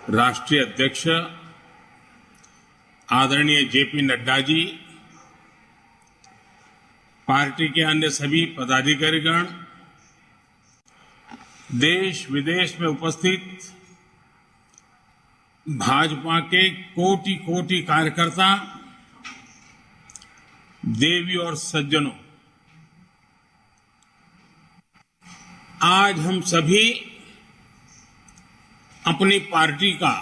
राष्ट्रीय अध्यक्ष आदरणीय जेपी नड्डा जी, पार्टी के अन्य सभी पदाधिकारीगण, देश विदेश में उपस्थित भाजपा के कोटि कोटि कार्यकर्ता, देवी और सज्जनों, आज हम सभी अपनी पार्टी का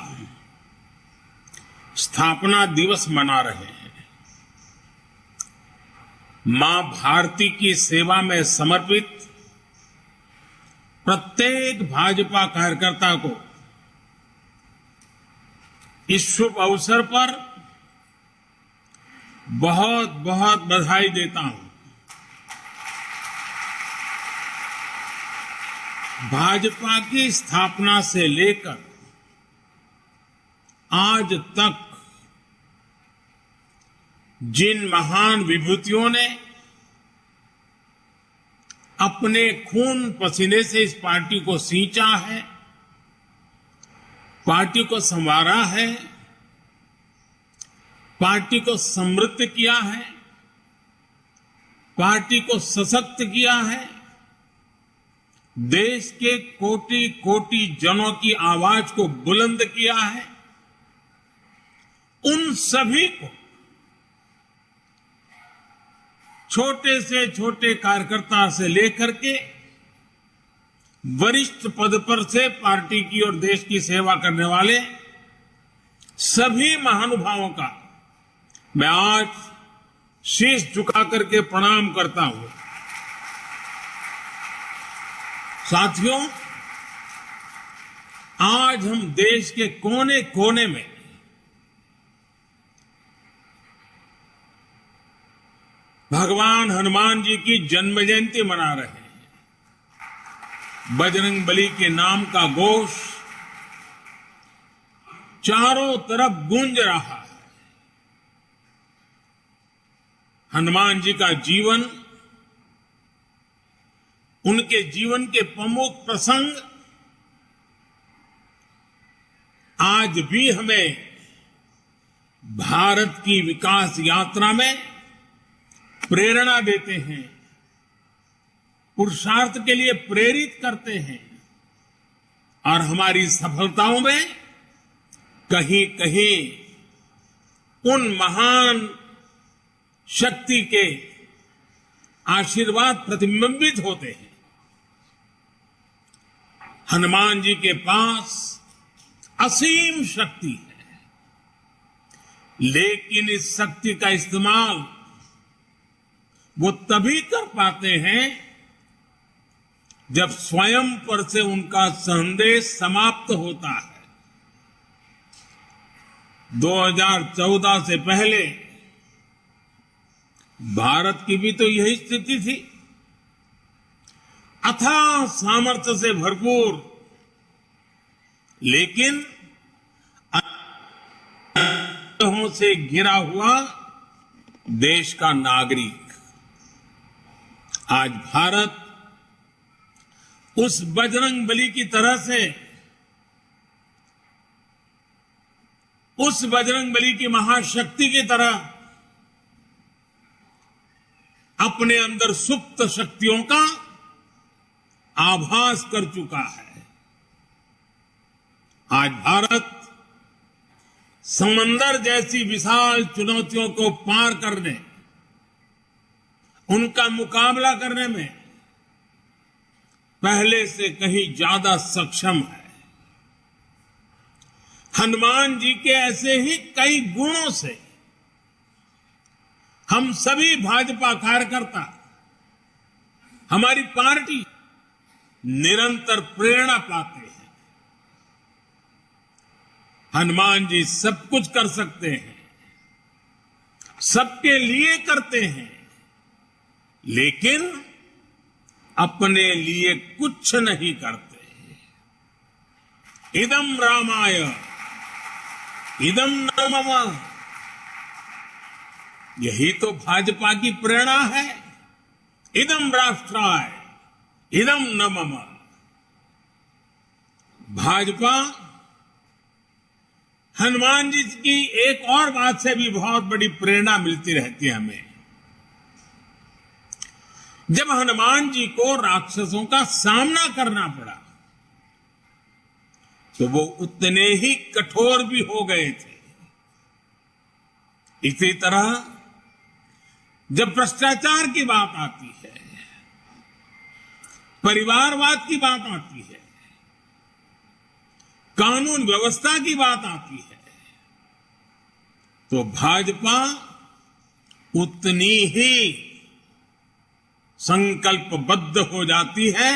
स्थापना दिवस मना रहे हैं। मां भारती की सेवा में समर्पित प्रत्येक भाजपा कार्यकर्ता को इस शुभ अवसर पर बहुत बहुत बधाई देता हूं। भाजपा की स्थापना से लेकर आज तक जिन महान विभूतियों ने अपने खून पसीने से इस पार्टी को सींचा है, पार्टी को संवारा है, पार्टी को समृद्ध किया है, पार्टी को सशक्त किया है, देश के कोटि कोटि जनों की आवाज को बुलंद किया है, उन सभी को, छोटे से छोटे कार्यकर्ता से लेकर के वरिष्ठ पद पर से पार्टी की और देश की सेवा करने वाले सभी महानुभावों का मैं आज शीश झुका करके प्रणाम करता हूं। साथियों, आज हम देश के कोने कोने में भगवान हनुमान जी की जन्म जयंती मना रहे हैं। बजरंगबली के नाम का घोष चारों तरफ गूंज रहा है। हनुमान जी का जीवन, उनके जीवन के प्रमुख प्रसंग आज भी हमें भारत की विकास यात्रा में प्रेरणा देते हैं, पुरुषार्थ के लिए प्रेरित करते हैं और हमारी सफलताओं में कहीं कहीं उन महान शक्ति के आशीर्वाद प्रतिबिंबित होते हैं। हनुमान जी के पास असीम शक्ति है, लेकिन इस शक्ति का इस्तेमाल वो तभी कर पाते हैं जब स्वयं पर से उनका संदेश समाप्त होता है। 2014 से पहले भारत की भी तो यही स्थिति थी। अथाह सामर्थ्य से भरपूर, लेकिन अनर्थों से घिरा हुआ देश का नागरिक। आज भारत उस बजरंगबली की तरह से, उस बजरंगबली की महाशक्ति की तरह अपने अंदर सुप्त शक्तियों का आभास कर चुका है। आज भारत समंदर जैसी विशाल चुनौतियों को पार करने, उनका मुकाबला करने में पहले से कहीं ज्यादा सक्षम है। हनुमान जी के ऐसे ही कई गुणों से हम सभी भाजपा कार्यकर्ता, हमारी पार्टी निरंतर प्रेरणा पाते हैं। हनुमान जी सब कुछ कर सकते हैं, सबके लिए करते हैं, लेकिन अपने लिए कुछ नहीं करते। इदम रामाय इदम न मम, यही तो भाजपा की प्रेरणा है। इदम राष्ट्राय इदम न मम। भाजपा हनुमान जी की एक और बात से भी बहुत बड़ी प्रेरणा मिलती रहती है हमें। जब हनुमान जी को राक्षसों का सामना करना पड़ा तो वो उतने ही कठोर भी हो गए थे। इसी तरह जब भ्रष्टाचार की बात आती है, परिवारवाद की बात आती है, कानून व्यवस्था की बात आती है, तो भाजपा उतनी ही संकल्पबद्ध हो जाती है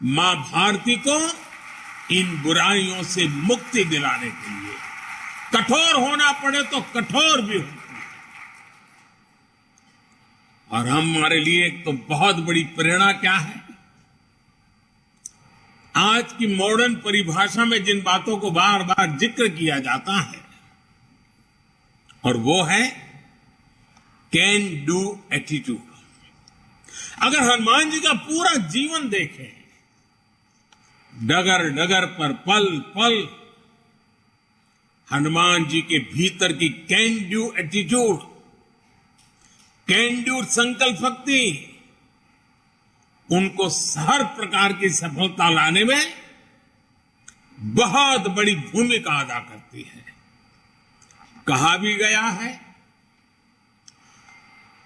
मां भारती को इन बुराइयों से मुक्ति दिलाने के लिए। कठोर होना पड़े तो कठोर भी होती है। और हमारे लिए एक तो बहुत बड़ी प्रेरणा क्या है, आज की मॉडर्न परिभाषा में जिन बातों को बार बार जिक्र किया जाता है, और वो है कैन डू एटीट्यूड। अगर हनुमान जी का पूरा जीवन देखें, डगर डगर पर पल पल हनुमान जी के भीतर की can do attitude, can do संकल्प शक्ति उनको हर प्रकार की सफलता लाने में बहुत बड़ी भूमिका अदा करती है। कहा भी गया है,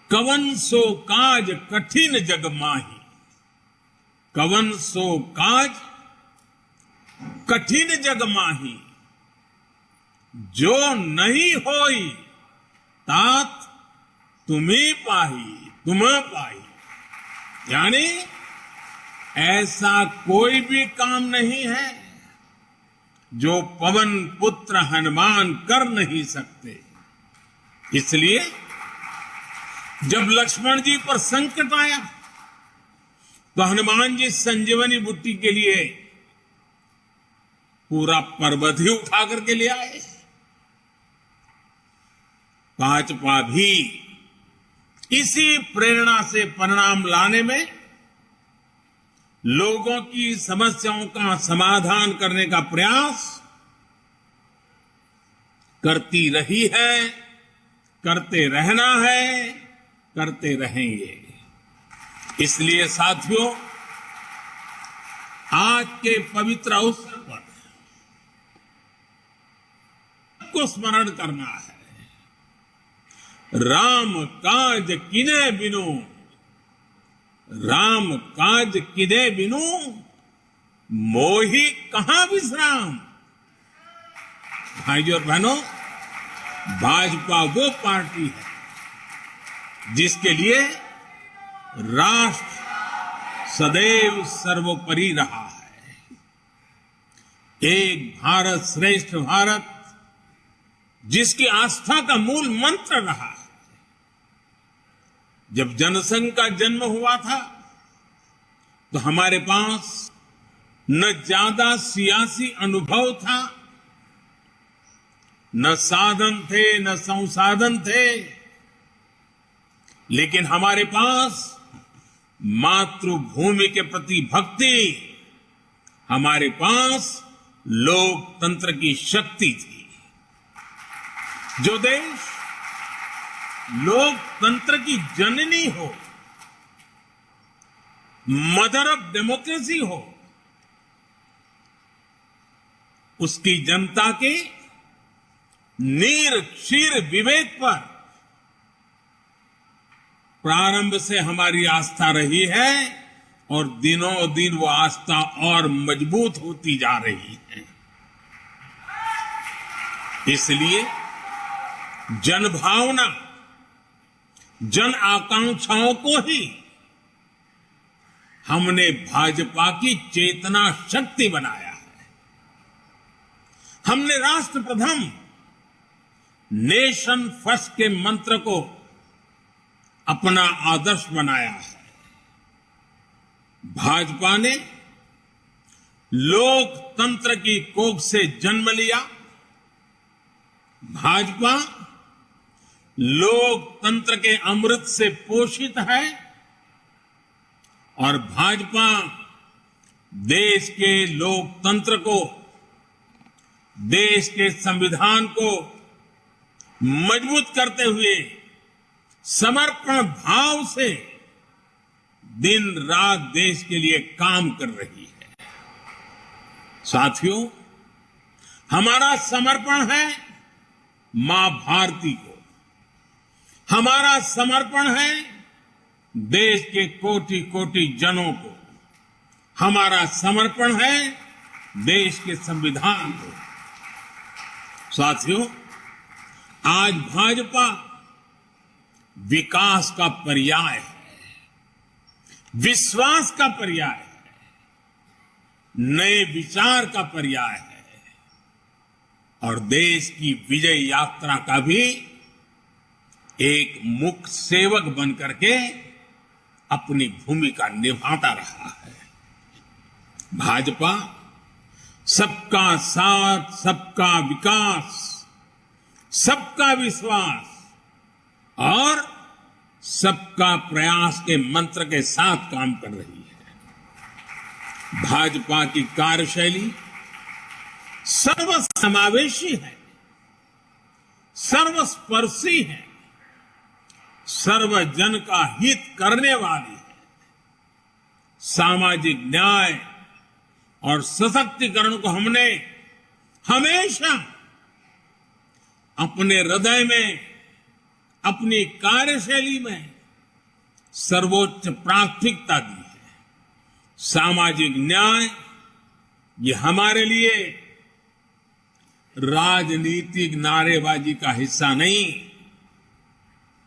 कवन सो काज कठिन जग माही, कवन सो काज कठिन जग माही, जो नहीं होई तात तुम्हें पाही, तुम्हें पाही। यानी ऐसा कोई भी काम नहीं है जो पवन पुत्र हनुमान कर नहीं सकते। इसलिए जब लक्ष्मण जी पर संकट आया तो हनुमान जी संजीवनी बूटी के लिए पूरा पर्वत ही उठा करके ले आए। भाजपा भी इसी प्रेरणा से परिणाम लाने में, लोगों की समस्याओं का समाधान करने का प्रयास करती रही है, करते रहना है, करते रहेंगे। इसलिए साथियों, आज के पवित्र अवसर पर को स्मरण करना है, राम काज किने बिनु, राम काज किने बिनु मोहि कहां विश्राम। भाइयों और बहनों, भाजपा वो पार्टी है जिसके लिए राष्ट्र सदैव सर्वोपरि रहा है। एक भारत श्रेष्ठ भारत जिसकी आस्था का मूल मंत्र रहा है। जब जनसंघ का जन्म हुआ था तो हमारे पास न ज्यादा सियासी अनुभव था, न साधन थे, न संसाधन थे, लेकिन हमारे पास मातृभूमि के प्रति भक्ति, हमारे पास लोकतंत्र की शक्ति थी। जो देश लोकतंत्र की जननी हो, मदर ऑफ डेमोक्रेसी हो, उसकी जनता के नीर क्षीर विवेक पर प्रारंभ से हमारी आस्था रही है और दिनों दिन वो आस्था और मजबूत होती जा रही है। इसलिए जनभावना, जन आकांक्षाओं को ही हमने भाजपा की चेतना शक्ति बनाया है। हमने राष्ट्र प्रथम, नेशन फर्स्ट के मंत्र को अपना आदर्श बनाया है। भाजपा ने लोकतंत्र की कोख से जन्म लिया। भाजपा लोकतंत्र के अमृत से पोषित है और भाजपा देश के लोकतंत्र को देश के संविधान को मजबूत करते हुए समर्पण भाव से दिन रात देश के लिए काम कर रही है। साथियों, हमारा समर्पण है मां भारती को, हमारा समर्पण है देश के कोटि कोटि जनों को, हमारा समर्पण है देश के संविधान को। साथियों, आज भाजपा विकास का पर्याय है, विश्वास का पर्याय है, नए विचार का पर्याय है और देश की विजय यात्रा का भी एक मुख्य सेवक बनकर के अपनी भूमिका निभाता रहा है। भाजपा सबका साथ, सबका विकास, सबका विश्वास और सबका प्रयास के मंत्र के साथ काम कर रही है। भाजपा की कार्यशैली सर्वसमावेशी है, सर्वस्पर्शी है, सर्वजन का हित करने वाली है। सामाजिक न्याय और सशक्तिकरण को हमने हमेशा अपने हृदय में, अपनी कार्यशैली में सर्वोच्च प्राथमिकता दी है। सामाजिक न्याय ये हमारे लिए राजनीतिक नारेबाजी का हिस्सा नहीं,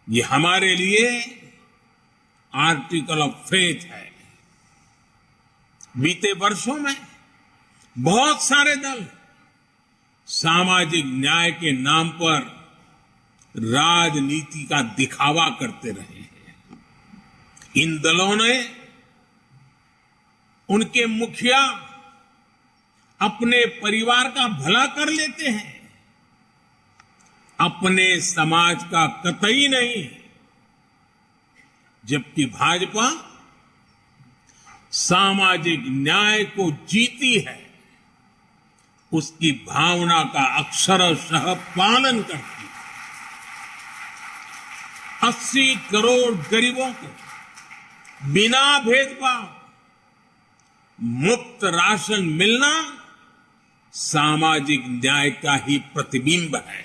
ये हमारे लिए आर्टिकल ऑफ फेथ है। बीते वर्षों में बहुत सारे दल सामाजिक न्याय के नाम पर राजनीति का दिखावा करते रहे हैं। इन दलों ने, उनके मुखिया अपने परिवार का भला कर लेते हैं, अपने समाज का कतई नहीं, जबकि भाजपा सामाजिक न्याय को जीती है, उसकी भावना का अक्षरशः पालन करती है। 80 करोड़ गरीबों को बिना भेदभाव मुफ्त राशन मिलना सामाजिक न्याय का ही प्रतिबिंब है।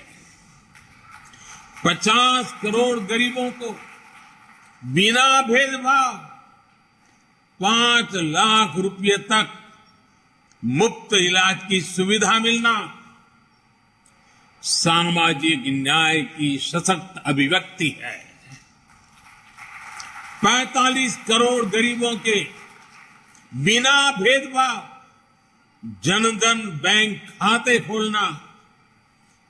50 करोड़ गरीबों को बिना भेदभाव 5 लाख रुपए तक मुफ्त इलाज की सुविधा मिलना सामाजिक न्याय की सशक्त अभिव्यक्ति है। 45 करोड़ गरीबों के बिना भेदभाव जनधन बैंक खाते खोलना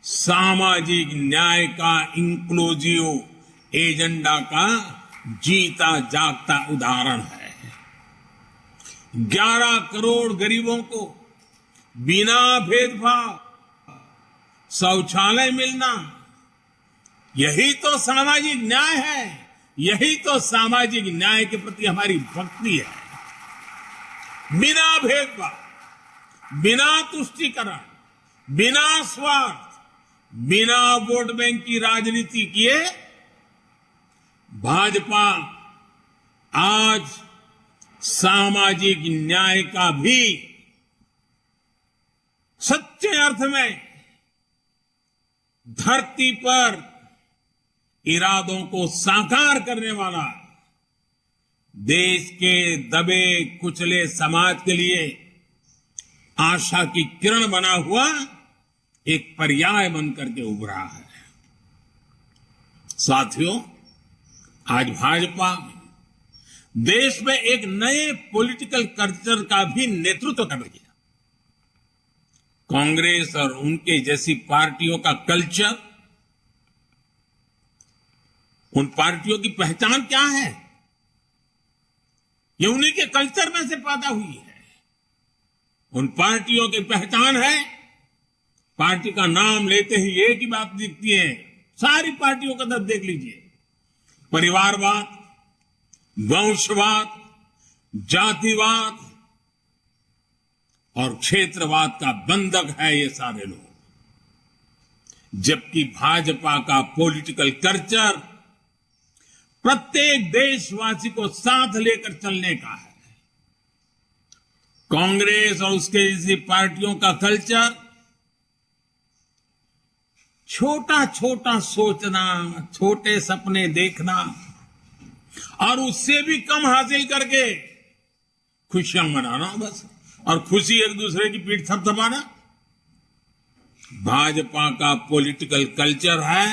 सामाजिक न्याय का इंक्लूसिव एजेंडा का जीता जागता उदाहरण है। 11 करोड़ गरीबों को बिना भेदभाव शौचालय मिलना, यही तो सामाजिक न्याय है, यही तो सामाजिक न्याय के प्रति हमारी भक्ति है। बिना भेदभाव, बिना तुष्टीकरण, बिना स्वार्थ, बिना वोट बैंक की राजनीति किए भाजपा आज सामाजिक न्याय का भी सच्चे अर्थ में धरती पर इरादों को साकार करने वाला, देश के दबे कुचले समाज के लिए आशा की किरण बना हुआ एक पर्याय बनकर के उभरा है। साथियों, आज भाजपा देश में एक नए पॉलिटिकल कल्चर का भी नेतृत्व कर रही है। कांग्रेस और उनके जैसी पार्टियों का कल्चर, उन पार्टियों की पहचान क्या है? ये उन्हीं के कल्चर में से पैदा हुई है। उन पार्टियों की पहचान है, पार्टी का नाम लेते ही एक ही बात दिखती है, सारी पार्टियों का तरफ देख लीजिए, परिवारवाद, वंशवाद, जातिवाद और क्षेत्रवाद का बंधक है ये सारे लोग। जबकि भाजपा का पॉलिटिकल कल्चर प्रत्येक देशवासी को साथ लेकर चलने का है। कांग्रेस और उसके जैसी पार्टियों का कल्चर छोटा छोटा सोचना, छोटे सपने देखना और उससे भी कम हासिल करके खुशियां मनाना बस, और खुशी एक दूसरे की पीठ थपथपाना। भाजपा का पॉलिटिकल कल्चर है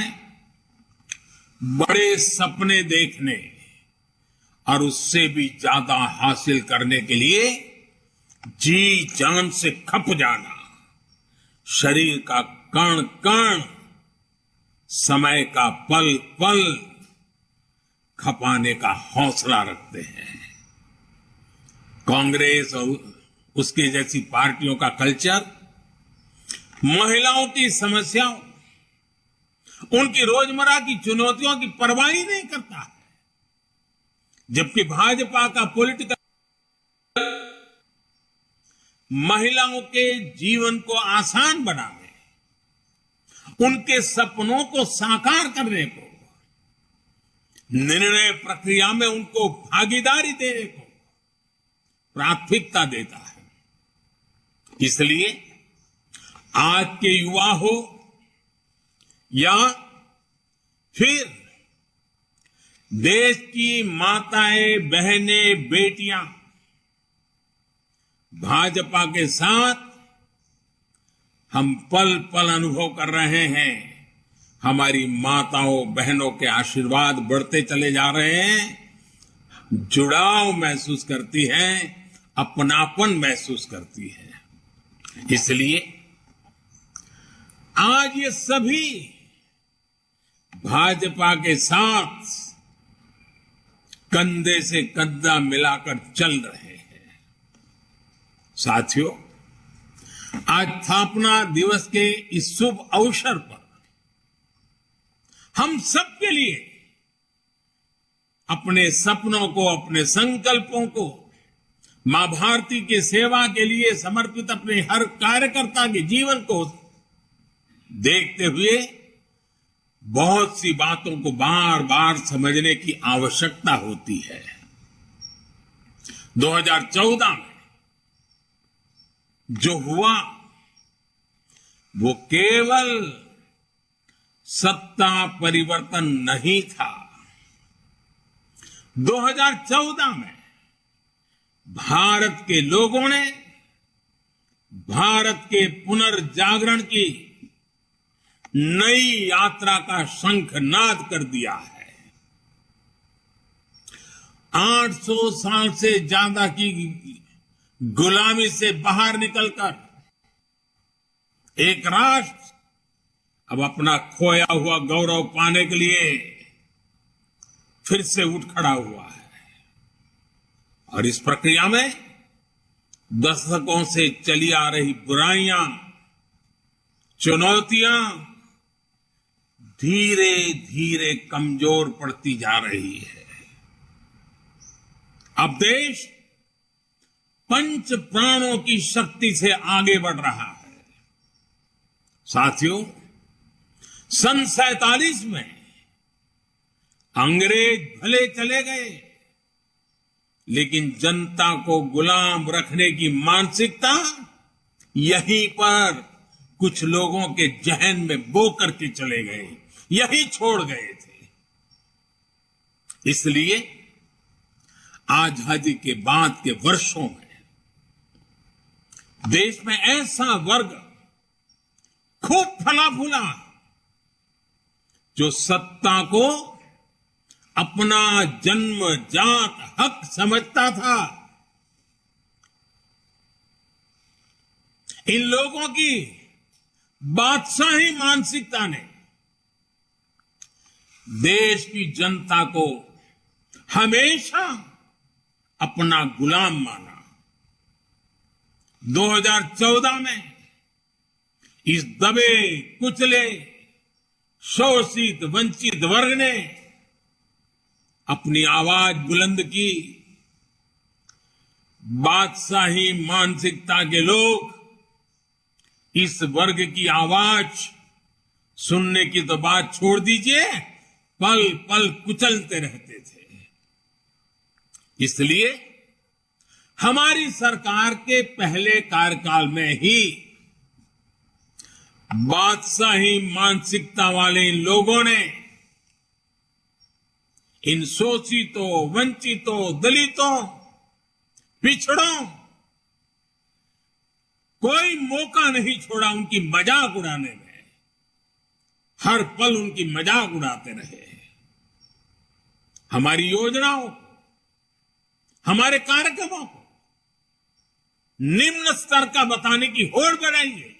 बड़े सपने देखने और उससे भी ज्यादा हासिल करने के लिए जी जान से खप जाना, शरीर का कण कण, समय का पल पल खपाने का हौसला रखते हैं। कांग्रेस और उसके जैसी पार्टियों का कल्चर महिलाओं की समस्याओं, उनकी रोजमर्रा की चुनौतियों की परवाह ही नहीं करता है, जबकि भाजपा का पॉलिटिकल महिलाओं के जीवन को आसान बनाने, उनके सपनों को साकार करने को, निर्णय प्रक्रिया में उनको भागीदारी देने को प्राथमिकता देता है। इसलिए आज के युवा हो या फिर देश की माताएं, बहनें, बेटियां भाजपा के साथ हम पल पल अनुभव कर रहे हैं। हमारी माताओं बहनों के आशीर्वाद बढ़ते चले जा रहे हैं, जुड़ाव महसूस करती हैं, अपनापन महसूस करती है। इसलिए आज ये सभी भाजपा के साथ कंधे से कंधा मिलाकर चल रहे हैं। साथियों, आज स्थापना दिवस के इस शुभ अवसर पर हम सबके लिए अपने सपनों को, अपने संकल्पों को, मां भारती की सेवा के लिए समर्पित अपने हर कार्यकर्ता के जीवन को देखते हुए बहुत सी बातों को बार बार समझने की आवश्यकता होती है। 2014 में जो हुआ वो केवल सत्ता परिवर्तन नहीं था। 2014 में भारत के लोगों ने भारत के पुनर्जागरण की नई यात्रा का शंखनाद कर दिया है। 800 साल से ज्यादा की गुलामी से बाहर निकलकर एक राष्ट्र अब अपना खोया हुआ गौरव पाने के लिए फिर से उठ खड़ा हुआ है। और इस प्रक्रिया में दशकों से चली आ रही बुराइयां, चुनौतियां धीरे धीरे कमजोर पड़ती जा रही है। अब देश पंच प्राणों की शक्ति से आगे बढ़ रहा है। साथियों, सन 47 में अंग्रेज भले चले गए, लेकिन जनता को गुलाम रखने की मानसिकता यहीं पर कुछ लोगों के जहन में बो करके चले गए, यही छोड़ गए थे। इसलिए आजादी के बाद के वर्षों में देश में ऐसा वर्ग खूब फला फूला जो सत्ता को अपना जन्मजात हक समझता था। इन लोगों की बादशाही मानसिकता ने देश की जनता को हमेशा अपना गुलाम माना। 2014 में इस दबे कुचले शोषित वंचित वर्ग ने अपनी आवाज बुलंद की। बादशाही मानसिकता के लोग इस वर्ग की आवाज सुनने की तो बात छोड़ दीजिए, पल पल कुचलते रहते थे। इसलिए हमारी सरकार के पहले कार्यकाल में ही बादशाही मानसिकता वाले इन लोगों ने इन शोषितों, वंचितों, दलितों, पिछड़ों कोई मौका नहीं छोड़ा उनकी मजाक उड़ाने में। हर पल उनकी मजाक उड़ाते रहे। हमारी योजनाओं को, हमारे कार्यक्रमों को निम्न स्तर का बताने की होड़ बनाई गई।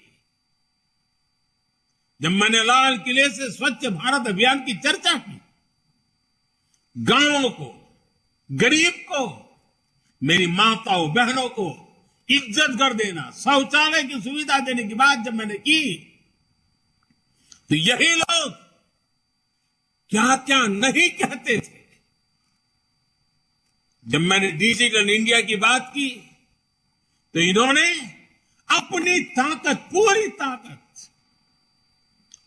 जब मैंने लाल किले से स्वच्छ भारत अभियान की चर्चा की, गांवों को, गरीब को, मेरी माताओं बहनों को इज्जत कर देना, शौचालय की सुविधा देने की बात जब मैंने की, तो यही लोग क्या क्या नहीं कहते थे। जब मैंने डिजिटल इंडिया की बात की, तो इन्होंने अपनी ताकत, पूरी ताकत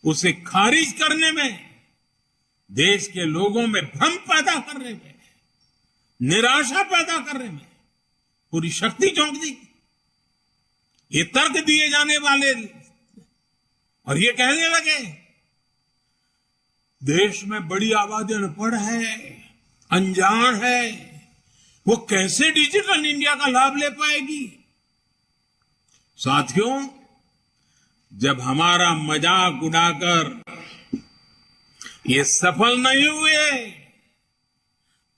उसे खारिज करने में, देश के लोगों में भ्रम पैदा करने में, निराशा पैदा करने में पूरी शक्ति झोंक दी। ये तर्क दिए जाने वाले और ये कहने लगे देश में बड़ी आबादी अनपढ़ है, अनजान है, वो कैसे डिजिटल इंडिया का लाभ ले पाएगी। साथियों, जब हमारा मजाक उड़ाकर ये सफल नहीं हुए,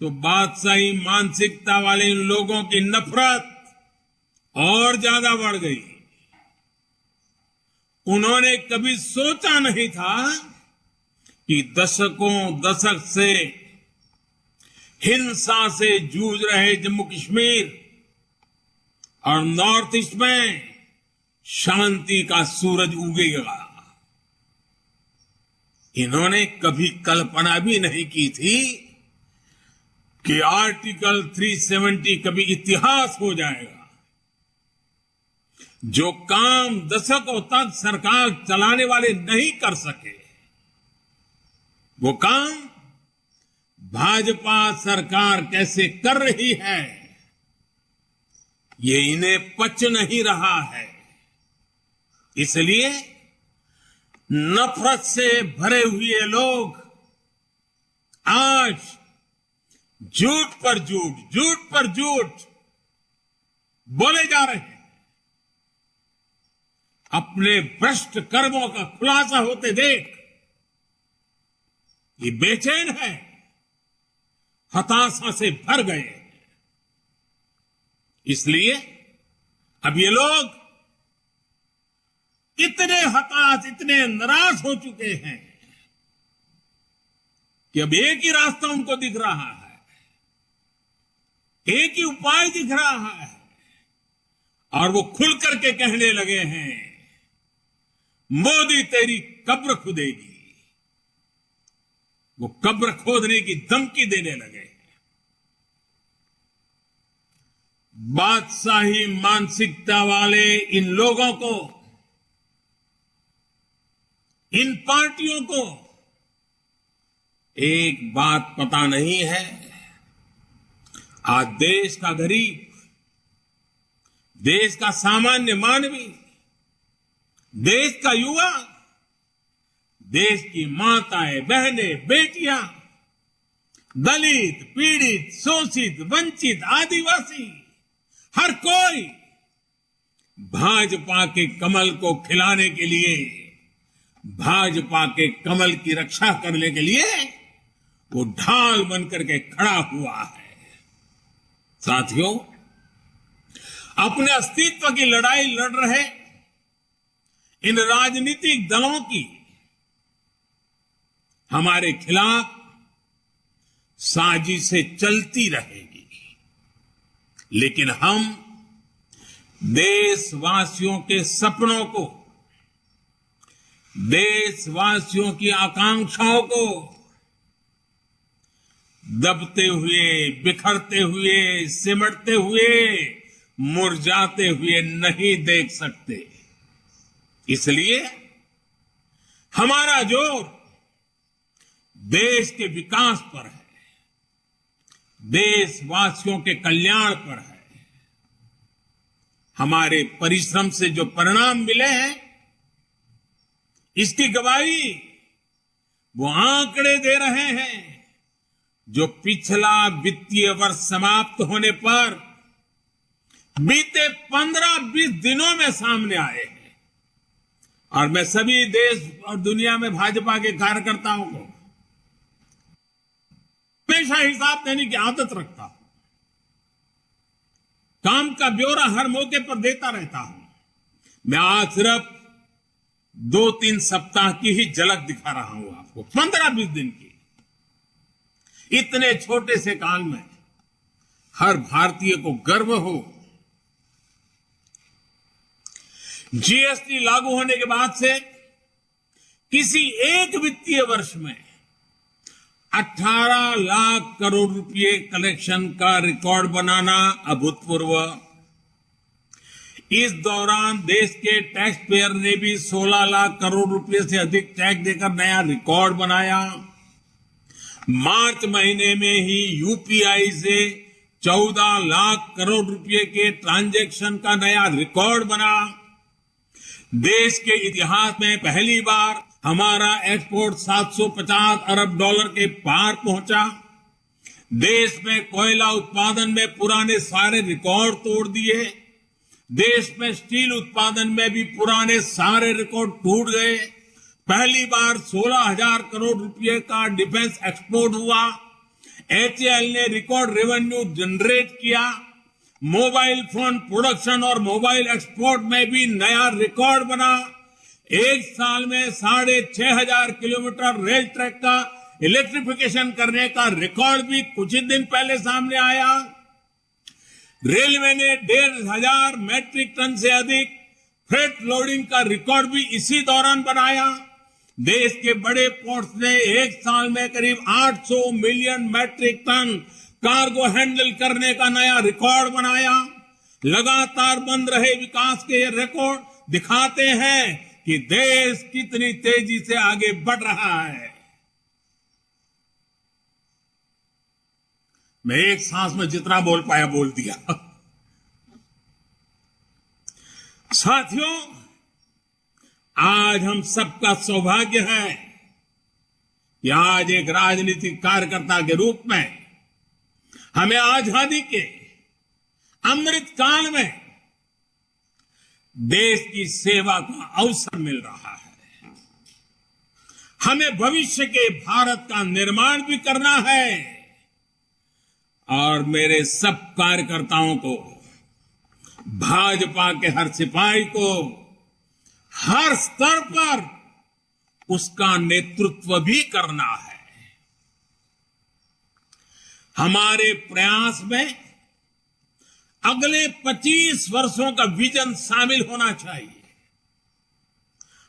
तो बादशाही मानसिकता वाले इन लोगों की नफरत और ज्यादा बढ़ गई। उन्होंने कभी सोचा नहीं था कि दशक से हिंसा से जूझ रहे जम्मू कश्मीर और नॉर्थ ईस्ट में शांति का सूरज उगेगा। इन्होंने कभी कल्पना भी नहीं की थी कि आर्टिकल 370 कभी इतिहास हो जाएगा। जो काम दशकों तक सरकार चलाने वाले नहीं कर सके, वो काम भाजपा सरकार कैसे कर रही है, ये इन्हें पच नहीं रहा है। इसलिए नफरत से भरे हुए लोग आज झूठ पर झूठ, झूठ पर झूठ बोले जा रहे हैं। अपने भ्रष्ट कर्मों का खुलासा होते देख ये बेचैन है, हताशा से भर गए। इसलिए अब ये लोग इतने हताश, इतने नाराज हो चुके हैं कि अब एक ही रास्ता उनको दिख रहा है, एक ही उपाय दिख रहा है, और वो खुल करके कहने लगे हैं, मोदी तेरी कब्र खुदेगी। वो कब्र खोदने की धमकी देने लगे। बादशाही मानसिकता वाले इन लोगों को, इन पार्टियों को एक बात पता नहीं है। आज देश का गरीब, देश का सामान्य मानवी, देश का युवा, देश की माताएं, बहनें, बेटियां, दलित, पीड़ित, शोषित, वंचित, आदिवासी, हर कोई भाजपा के कमल को खिलाने के लिए, भाजपा के कमल की रक्षा करने के लिए वो ढाल बनकर के खड़ा हुआ है। साथियों, अपने अस्तित्व की लड़ाई लड़ रहे इन राजनीतिक दलों की हमारे खिलाफ साजिशें चलती रहेगी, लेकिन हम देशवासियों के सपनों को, देशवासियों की आकांक्षाओं को दबते हुए, बिखरते हुए, सिमटते हुए, मुरझाते हुए नहीं देख सकते। इसलिए हमारा जोर देश के विकास पर है, देशवासियों के कल्याण पर है। हमारे परिश्रम से जो परिणाम मिले हैं, इसकी गवाही वो आंकड़े दे रहे हैं जो पिछला वित्तीय वर्ष समाप्त होने पर बीते 15-20 दिनों में सामने आए हैं। और मैं सभी देश और दुनिया में भाजपा के कार्यकर्ताओं को हमेशा हिसाब देने की आदत रखता हूं, काम का ब्यौरा हर मौके पर देता रहता हूं। मैं आज सिर्फ 2-3 सप्ताह की ही झलक दिखा रहा हूं आपको, 15-20 दिन की। इतने छोटे से काल में हर भारतीय को गर्व हो। जीएसटी लागू होने के बाद से किसी एक वित्तीय वर्ष में 18 लाख करोड़ रुपए कलेक्शन का रिकॉर्ड बनाना अभूतपूर्व। इस दौरान देश के टैक्स पेयर ने भी 16 लाख करोड़ रुपए से अधिक टैक्स देकर नया रिकॉर्ड बनाया। मार्च महीने में ही यूपीआई से 14 लाख करोड़ रुपए के ट्रांजैक्शन का नया रिकॉर्ड बना। देश के इतिहास में पहली बार हमारा एक्सपोर्ट 750 अरब डॉलर के पार पहुंचा। देश में कोयला उत्पादन में पुराने सारे रिकॉर्ड तोड़ दिए। देश में स्टील उत्पादन में भी पुराने सारे रिकॉर्ड टूट गए। पहली बार 16,000 करोड़ रुपए का डिफेंस एक्सपोर्ट हुआ। एचएएल ने रिकॉर्ड रेवेन्यू जनरेट किया। मोबाइल फोन प्रोडक्शन और मोबाइल एक्सपोर्ट में भी नया रिकॉर्ड बना। एक साल में 6,500 किलोमीटर रेल ट्रैक का इलेक्ट्रिफिकेशन करने का रिकॉर्ड भी कुछ ही दिन पहले सामने आया। रेलवे ने 1,500 मैट्रिक टन से अधिक फ्रेट लोडिंग का रिकॉर्ड भी इसी दौरान बनाया। देश के बड़े पोर्ट्स ने एक साल में करीब 800 million metric tonne cargo handle करने का नया रिकॉर्ड बनाया। लगातार बन रहे विकास के ये रिकॉर्ड दिखाते हैं कि देश कितनी तेजी से आगे बढ़ रहा है। मैं एक सांस में जितना बोल पाया बोल दिया। साथियों, आज हम सबका सौभाग्य है कि आज एक राजनीतिक कार्यकर्ता के रूप में हमें आजादी के अमृत काल में देश की सेवा का अवसर मिल रहा है। हमें भविष्य के भारत का निर्माण भी करना है और मेरे सब कार्यकर्ताओं को, भाजपा के हर सिपाही को हर स्तर पर उसका नेतृत्व भी करना है। हमारे प्रयास में अगले 25 वर्षों का विजन शामिल होना चाहिए।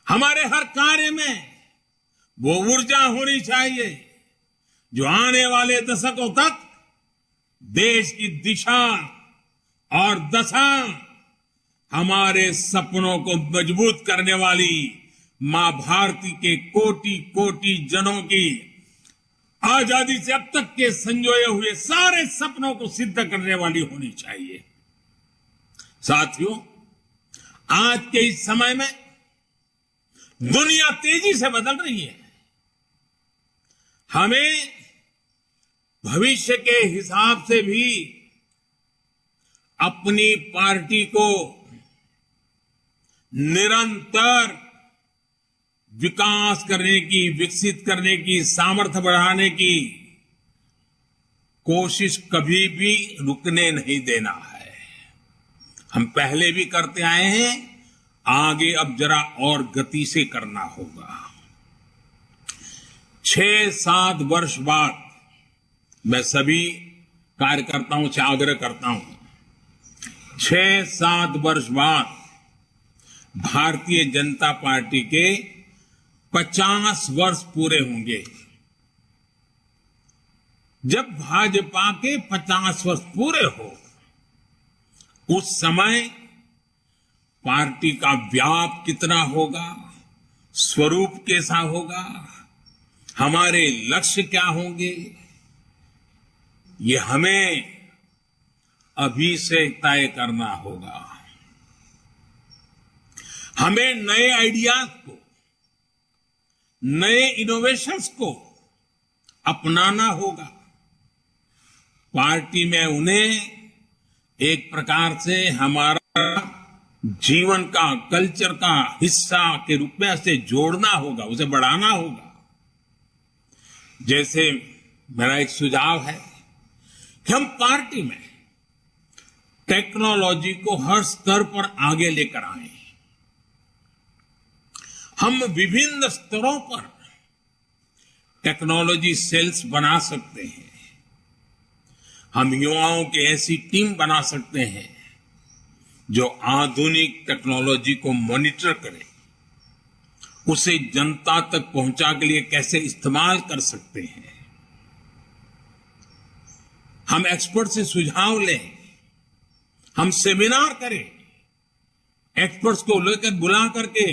हमारे हर कार्य में वो ऊर्जा होनी चाहिए जो आने वाले दशकों तक देश की दिशा और दशा, हमारे सपनों को मजबूत करने वाली मां भारती के कोटि कोटि जनों की आजादी से अब तक के संजोए हुए सारे सपनों को सिद्ध करने वाली होनी चाहिए। साथियों, आज के इस समय में दुनिया तेजी से बदल रही है। हमें भविष्य के हिसाब से भी अपनी पार्टी को निरंतर विकास करने की, विकसित करने की, सामर्थ्य बढ़ाने की कोशिश कभी भी रुकने नहीं देना है। हम पहले भी करते आए हैं, आगे अब जरा और गति से करना होगा। 6-7 वर्ष बाद मैं सभी कार्यकर्ताओं से आग्रह करता हूं, 6-7 वर्ष बाद भारतीय जनता पार्टी के 50 वर्ष पूरे होंगे। जब भाजपा के 50 वर्ष पूरे हो, उस समय पार्टी का व्याप कितना होगा, स्वरूप कैसा होगा, हमारे लक्ष्य क्या होंगे, ये हमें अभी से तय करना होगा। हमें नए आइडियाज को, नए इनोवेशंस को अपनाना होगा। पार्टी में उन्हें एक प्रकार से हमारा जीवन का, कल्चर का हिस्सा के रूप में ऐसे जोड़ना होगा, उसे बढ़ाना होगा। जैसे मेरा एक सुझाव है कि हम पार्टी में टेक्नोलॉजी को हर स्तर पर आगे लेकर आए। हम विभिन्न स्तरों पर टेक्नोलॉजी सेल्स बना सकते हैं। हम युवाओं की ऐसी टीम बना सकते हैं जो आधुनिक टेक्नोलॉजी को मॉनिटर करे, उसे जनता तक पहुंचा के लिए कैसे इस्तेमाल कर सकते हैं। हम एक्सपर्ट से सुझाव लें, हम सेमिनार करें, एक्सपर्ट्स को लेकर बुला करके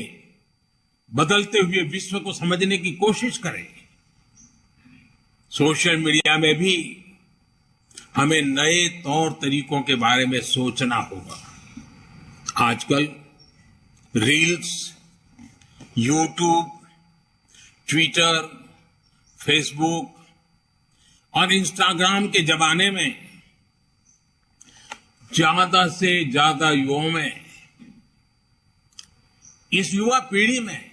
बदलते हुए विश्व को समझने की कोशिश करें। सोशल मीडिया में भी हमें नए तौर तरीकों के बारे में सोचना होगा। आजकल रील्स, यूट्यूब, ट्विटर, फेसबुक और इंस्टाग्राम के जमाने में ज्यादा से ज्यादा युवाओं में, इस युवा पीढ़ी में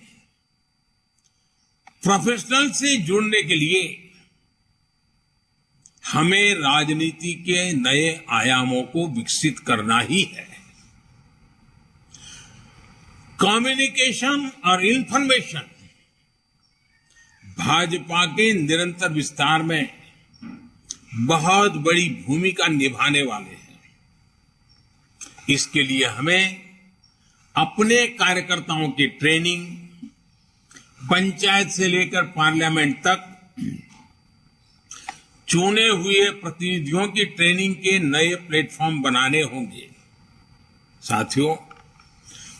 प्रोफेशनल से जुड़ने के लिए हमें राजनीति के नए आयामों को विकसित करना ही है। कम्युनिकेशन और इंफॉर्मेशन भाजपा के निरंतर विस्तार में बहुत बड़ी भूमिका निभाने वाले हैं। इसके लिए हमें अपने कार्यकर्ताओं की ट्रेनिंग, पंचायत से लेकर पार्लियामेंट तक चुने हुए प्रतिनिधियों की ट्रेनिंग के नए प्लेटफॉर्म बनाने होंगे। साथियों,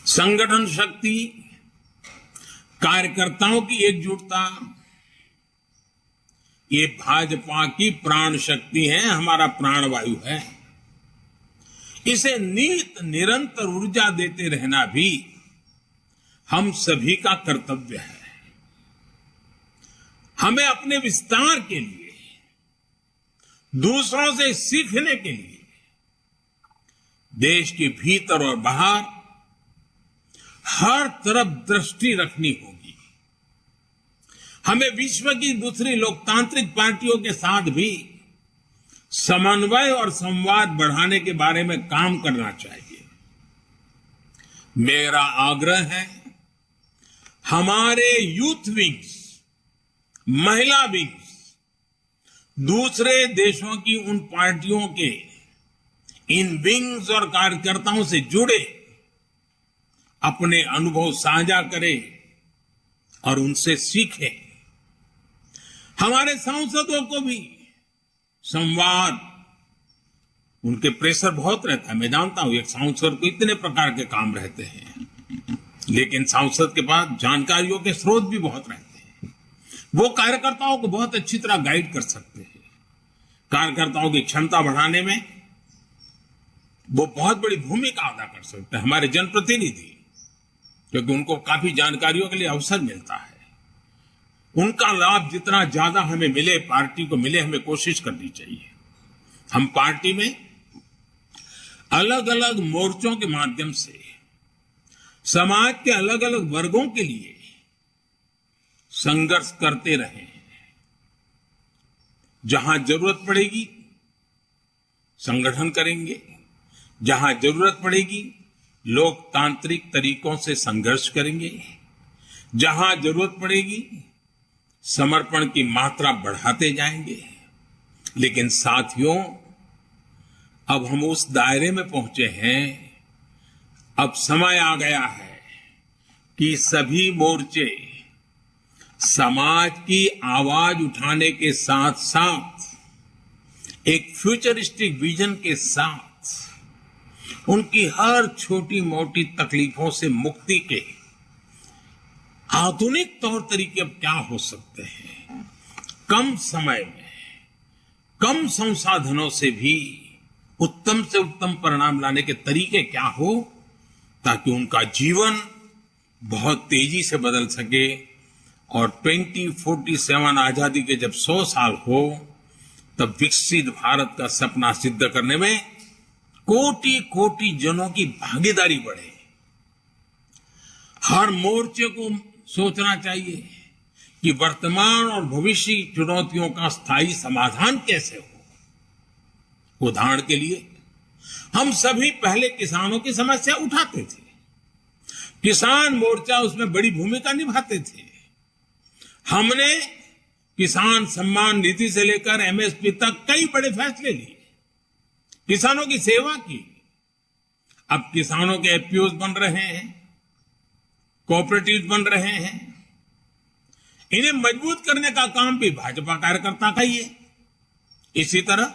संगठन शक्ति, कार्यकर्ताओं की एकजुटता, ये भाजपा की प्राण शक्ति है, हमारा प्राणवायु है। इसे नित निरंतर ऊर्जा देते रहना भी हम सभी का कर्तव्य है। हमें अपने विस्तार के लिए, दूसरों से सीखने के लिए देश के भीतर और बाहर हर तरफ दृष्टि रखनी होगी। हमें विश्व की दूसरी लोकतांत्रिक पार्टियों के साथ भी समन्वय और संवाद बढ़ाने के बारे में काम करना चाहिए। मेरा आग्रह है, हमारे यूथ विंग्स, महिला विंग्स दूसरे देशों की उन पार्टियों के इन विंग्स और कार्यकर्ताओं से जुड़े, अपने अनुभव साझा करें और उनसे सीखें। हमारे सांसदों को भी संवाद, उनके प्रेशर बहुत रहता है। मैं जानता हूं एक सांसद को इतने प्रकार के काम रहते हैं, लेकिन सांसद के पास जानकारियों के स्रोत भी बहुत रहते हैं। वो कार्यकर्ताओं को बहुत अच्छी तरह गाइड कर सकते हैं। कार्यकर्ताओं की क्षमता बढ़ाने में वो बहुत बड़ी भूमिका अदा कर सकते हैं, हमारे जनप्रतिनिधि, क्योंकि उनको काफी जानकारियों के लिए अवसर मिलता है। उनका लाभ जितना ज्यादा हमें मिले, पार्टी को मिले, हमें कोशिश करनी चाहिए। हम पार्टी में अलग अलग मोर्चों के माध्यम से समाज के अलग अलग वर्गों के लिए संघर्ष करते रहे। जहां जरूरत पड़ेगी संगठन करेंगे, जहां जरूरत पड़ेगी लोकतांत्रिक तरीकों से संघर्ष करेंगे, जहां जरूरत पड़ेगी समर्पण की मात्रा बढ़ाते जाएंगे। लेकिन साथियों, अब हम उस दायरे में पहुंचे हैं, अब समय आ गया है कि सभी मोर्चे समाज की आवाज उठाने के साथ साथ एक फ्यूचरिस्टिक विजन के साथ उनकी हर छोटी मोटी तकलीफों से मुक्ति के आधुनिक तौर तरीके अब क्या हो सकते हैं, कम समय में कम संसाधनों से भी उत्तम से उत्तम परिणाम लाने के तरीके क्या हो, ताकि उनका जीवन बहुत तेजी से बदल सके और 2047 आजादी के जब 100 साल हो, तब विकसित भारत का सपना सिद्ध करने में कोटि कोटि जनों की भागीदारी बढ़े। हर मोर्चे को सोचना चाहिए कि वर्तमान और भविष्य की चुनौतियों का स्थायी समाधान कैसे हो। उदाहरण के लिए, हम सभी पहले किसानों की समस्या उठाते थे, किसान मोर्चा उसमें बड़ी भूमिका निभाते थे। हमने किसान सम्मान निधि से लेकर एमएसपी तक कई बड़े फैसले लिए, किसानों की सेवा की। अब किसानों के एफपीओज बन रहे हैं, कोऑपरेटिव बन रहे हैं। इन्हें मजबूत करने का काम भी भाजपा कार्यकर्ता का ही है। इसी तरह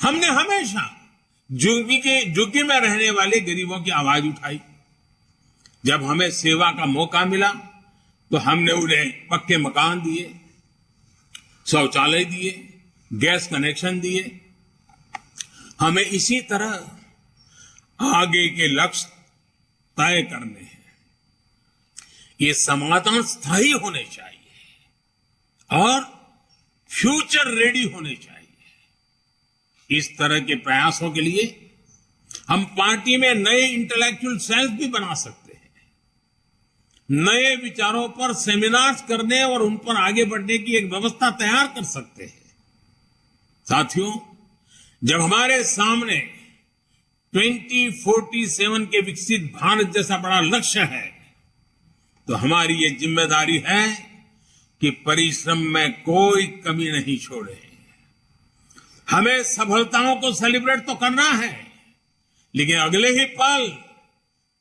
हमने हमेशा झुग्गी में रहने वाले गरीबों की आवाज उठाई। जब हमें सेवा का मौका मिला तो हमने उन्हें पक्के मकान दिए, शौचालय दिए, गैस कनेक्शन दिए। हमें इसी तरह आगे के लक्ष्य तय करने हैं। ये समाधान स्थायी होने चाहिए और फ्यूचर रेडी होने चाहिए। इस तरह के प्रयासों के लिए हम पार्टी में नए इंटेलेक्चुअल सेल्स भी बना सकते हैं, नए विचारों पर सेमिनार्स करने और उन पर आगे बढ़ने की एक व्यवस्था तैयार कर सकते हैं। साथियों, जब हमारे सामने 2047 के विकसित भारत जैसा बड़ा लक्ष्य है, तो हमारी ये जिम्मेदारी है कि परिश्रम में कोई कमी नहीं छोड़े। हमें सफलताओं को सेलिब्रेट तो करना है, लेकिन अगले ही पल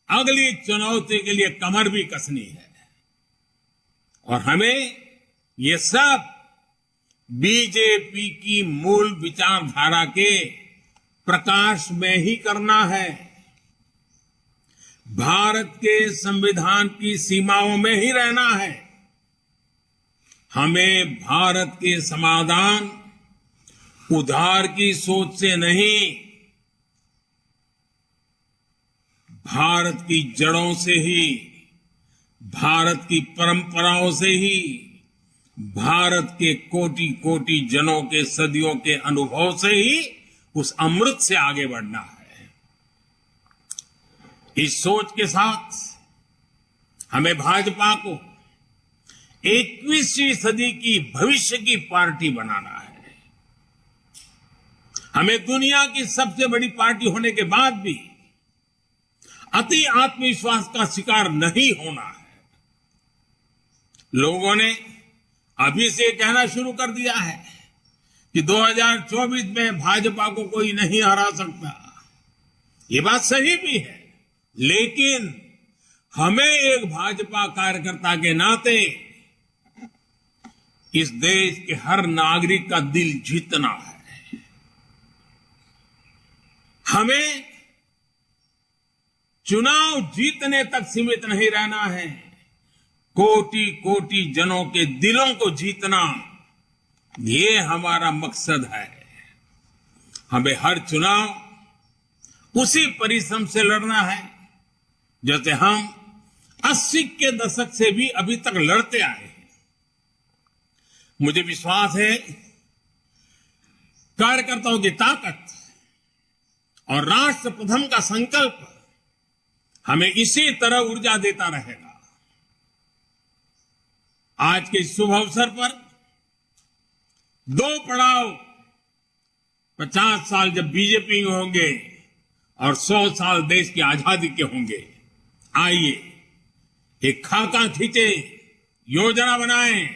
अगली चुनौती के लिए कमर भी कसनी है। और हमें ये सब बीजेपी की मूल विचारधारा के प्रकाश में ही करना है, भारत के संविधान की सीमाओं में ही रहना है। हमें भारत के समाधान उधार की सोच से नहीं, भारत की जड़ों से ही, भारत की परंपराओं से ही, भारत के कोटि कोटि जनों के सदियों के अनुभव से ही उस अमृत से आगे बढ़ना है। इस सोच के साथ हमें भाजपा को 21वीं सदी की भविष्य की पार्टी बनाना है। हमें दुनिया की सबसे बड़ी पार्टी होने के बाद भी अति आत्मविश्वास का शिकार नहीं होना है। लोगों ने अभी से कहना शुरू कर दिया है कि 2024 में भाजपा को कोई नहीं हरा सकता। ये बात सही भी है, लेकिन हमें एक भाजपा कार्यकर्ता के नाते इस देश के हर नागरिक का दिल जीतना है। हमें चुनाव जीतने तक सीमित नहीं रहना है, कोटि कोटि जनों के दिलों को जीतना, ये हमारा मकसद है। हमें हर चुनाव उसी परिश्रम से लड़ना है जैसे हम 80 के दशक से भी अभी तक लड़ते आए हैं। मुझे विश्वास है कार्यकर्ताओं की ताकत और राष्ट्र प्रथम का संकल्प हमें इसी तरह ऊर्जा देता रहेगा। आज के इस शुभ अवसर पर 2 पड़ाव 50 साल जब बीजेपी के होंगे और 100 साल देश की आजादी के होंगे। आइए एक खाका खींचे, योजना बनाएं,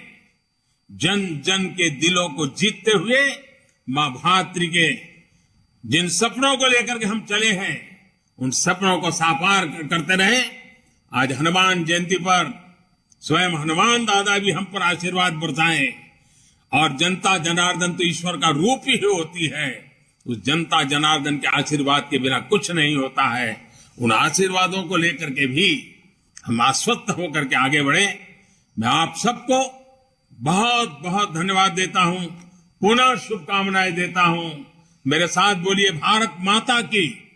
जन जन के दिलों को जीतते हुए मां भातृ के जिन सपनों को लेकर के हम चले हैं, उन सपनों को साकार करते रहे। आज हनुमान जयंती पर स्वयं हनुमान दादा भी हम पर आशीर्वाद बरसाएं। और जनता जनार्दन तो ईश्वर का रूप ही होती है। उस जनता जनार्दन के आशीर्वाद के बिना कुछ नहीं होता है। उन आशीर्वादों को लेकर के भी हम आश्वस्त होकर के आगे बढ़े। मैं आप सबको बहुत बहुत धन्यवाद देता हूं, पुनः शुभकामनाएं देता हूं। मेरे साथ बोलिए, भारत माता की